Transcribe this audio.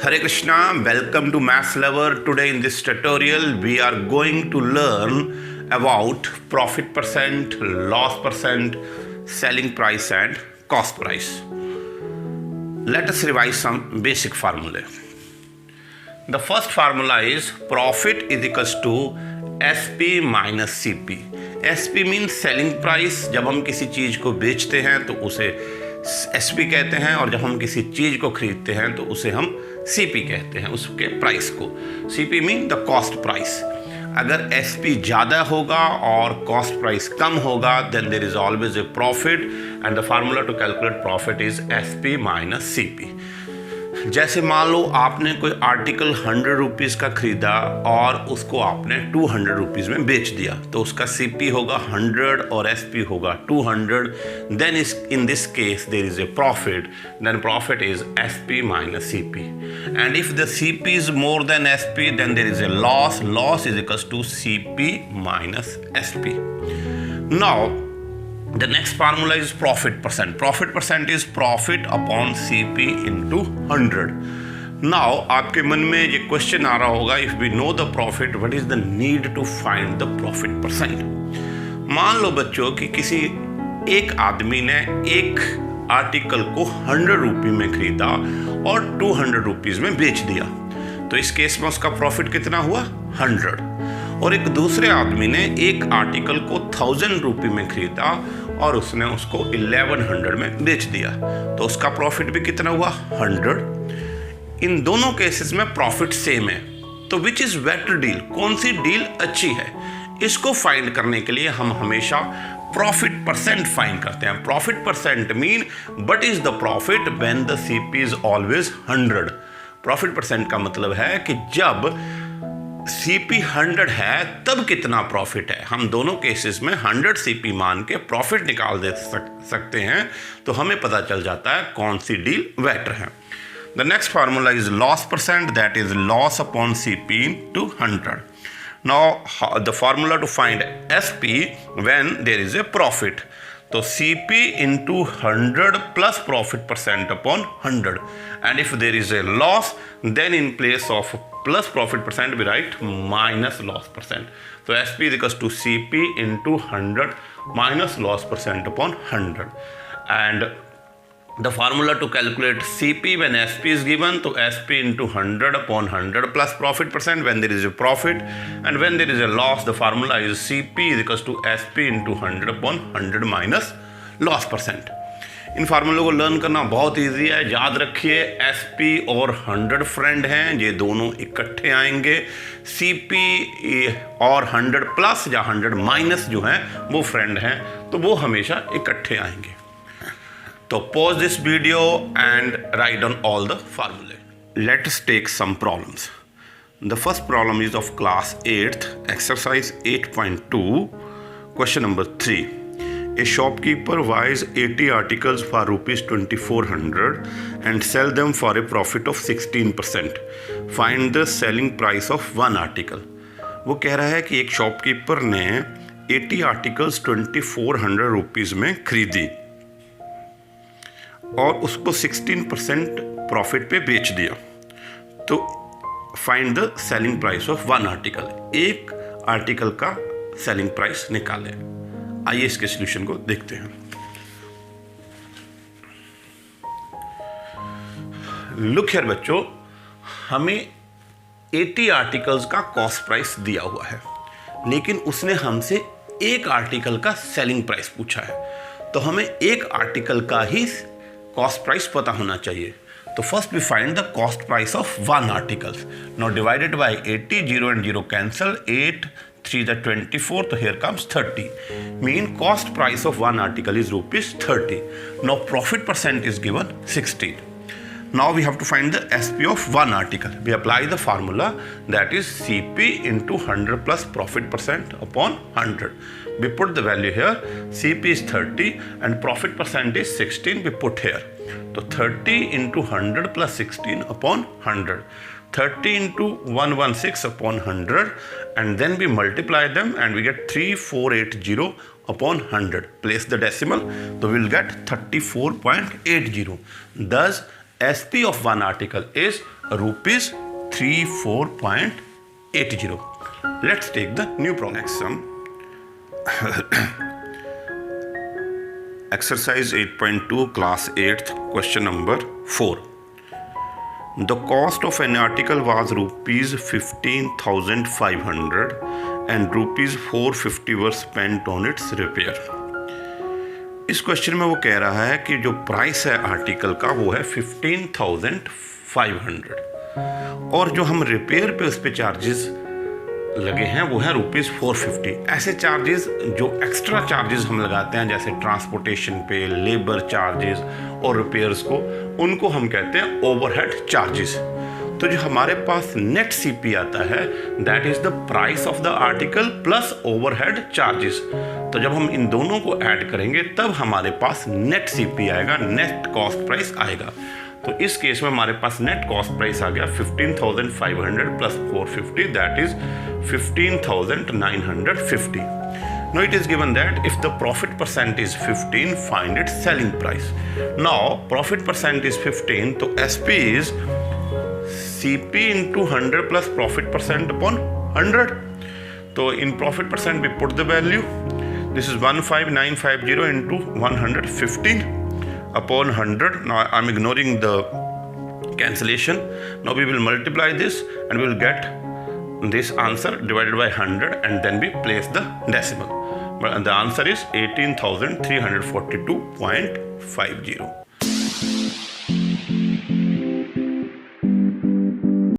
Hare Krishna, welcome to Maths Lover. Today in this tutorial we are going to learn about profit percent, loss percent, selling price and cost price. Let us revise some basic formulae. The first formula is profit is equals to SP minus CP. SP means selling price. जब हम किसी चीज़ को बेचते हैं तो उसे SP कहते हैं और जब हम किसी चीज़ को खरीदते हैं तो उसे हम CP कहते हैं, उसके प्राइस को. CP mean the cost price. अगर SP ज़्यादा होगा और कॉस्ट प्राइस कम होगा then there is always a profit and the formula to calculate profit is SP minus CP. जैसे मान लो आपने कोई आर्टिकल 100 रुपीज़ का खरीदा और उसको आपने 200 रुपीज़ में बेच दिया तो उसका CP होगा 100 और SP होगा 200. Then in this case there is a profit. Then profit is SP minus CP. And if the CP is more than SP then there is a loss. Loss is equals to CP minus SP. Now the next formula is profit percent. Profit percent is profit upon CP into 100. Now आपके मन में ये question आ रहा होगा, if we know the profit, what is the need to find the profit percent? मान लो बच्चों कि किसी एक आदमी ने एक आर्टिकल को 100 रुपये में खरीदा और 200 रुपीज़ में बेच दिया तो इस केस में उसका प्रॉफिट कितना हुआ? 100. और एक दूसरे आदमी ने एक आर्टिकल को 1000 रुपये में खरीदा और उसने उसको 1100 में बेच दिया तो उसका प्रॉफिट भी कितना हुआ? 100. इन दोनों केसेस में प्रॉफिट सेम है. तो विच इज़ बेटर डील? कौन सी डील अच्छी है? इसको फाइंड करने के लिए हम हमेशा प्रॉफिट परसेंट फाइंड करते हैं. Profit percent mean what is the profit when the CP is always 100. Profit percent का मतलब है कि जब CP 100 है तब कितना प्रॉफिट है. हम दोनों केसेस में 100 CP मान के प्रॉफिट निकाल दे सकते हैं तो हमें पता चल जाता है कौन सी डील बेटर है. The next formula is loss percent, that is loss upon CP into 100. Now the formula to find SP when there is a profit. तो CP into 100 plus profit percent upon 100. And if there is a loss, then in place of plus profit percent we write minus loss percent. So SP is equals to CP into 100 minus loss percent upon 100. And the formula to calculate CP when SP is given, to SP into 100 upon 100 plus profit percent when there is a profit, and when there is a loss the formula is CP is equals to SP into 100 upon 100 minus loss percent. इन फार्मूलों को learn करना बहुत easy है. याद रखिए SP और 100 friend हैं, ये दोनों इकट्ठे आएंगे. CP और 100 प्लस या 100 माइनस जो हैं वो फ्रेंड हैं तो वो हमेशा इकट्ठे आएंगे. तो pause this video and write down all the formulae. Let us take some problems. The first problem is of class 8th, exercise 8.2, question number 3. A shopkeeper buys 80 articles for rupees 2400 and sell them for a profit of 16%. Find the selling price of one article. वो कह रहा है कि एक shopkeeper ने 80 articles 2400 rupees में खरीदी और उसको 16% प्रॉफिट पे बेच दिया. तो find the selling price of one article. एक आर्टिकल का सेलिंग प्राइस निकालें. आइए इसके सॉल्यूशन को देखते हैं. लुक हियर बच्चों, हमें 80 आर्टिकल्स का कॉस्ट प्राइस दिया हुआ है लेकिन उसने हमसे एक आर्टिकल का सेलिंग प्राइस पूछा है तो हमें एक आर्टिकल का ही कॉस्ट प्राइस पता होना चाहिए. तो first we find the cost price of one article. Now divided by 80, 0 and 0 cancel, 8 3 the 24, so here comes 30. Mean cost price of one article is rupees 30. Now profit percent is given 16. Now we have to find the SP of one article. We apply the formula that is CP into 100 plus profit percent upon 100. We put the value here. CP is 30 and profit percent is 16. We put here. So 30 into 100 plus 16 upon 100. 30 into 116 upon 100 and then we multiply them and we get 3480 upon 100. Place the decimal, so we will get 34.80. Thus SP of one article is rupees 34.80. Let's take the new problem. Next sum. Exercise 8.2, class 8th, question number 4. The cost of an article was rupees 15,500 and rupees 450 were spent on its repair. इस question में वो कह रहा है कि जो price है article का वो है 15,500 और जो हम रिपेयर पे उस पे चार्जेस लगे हैं वो है रुपीज़ 450। ऐसे चार्जेस जो एक्स्ट्रा चार्जेस हम लगाते हैं जैसे ट्रांसपोर्टेशन पे, लेबर चार्जेस और रिपेयर्स को, उनको हम कहते हैं ओवरहेड चार्जेस। तो जो हमारे पास नेट सीपी आता है that is the price of the article plus overhead charges. तो जब हम इन दोनों को ऐड करेंगे तब हमारे पास नेट सीपी आएगा, नेट कॉस्ट प्राइस आएगा। तो इस केस में हमारे पास नेट कॉस्ट प्राइस आ गया 15,500 plus 450 that is 15,950. Now it is given that if the profit percent is 15, find its selling price. Now profit percent is 15, so SP is CP into 100 plus profit percent upon 100. So in profit percent we put the value. This is 15950 into 115 upon 100. Now I'm ignoring the cancellation. Now we will multiply this and we will get this answer divided by 100 and then we place the decimal. But the answer is 18,342.50.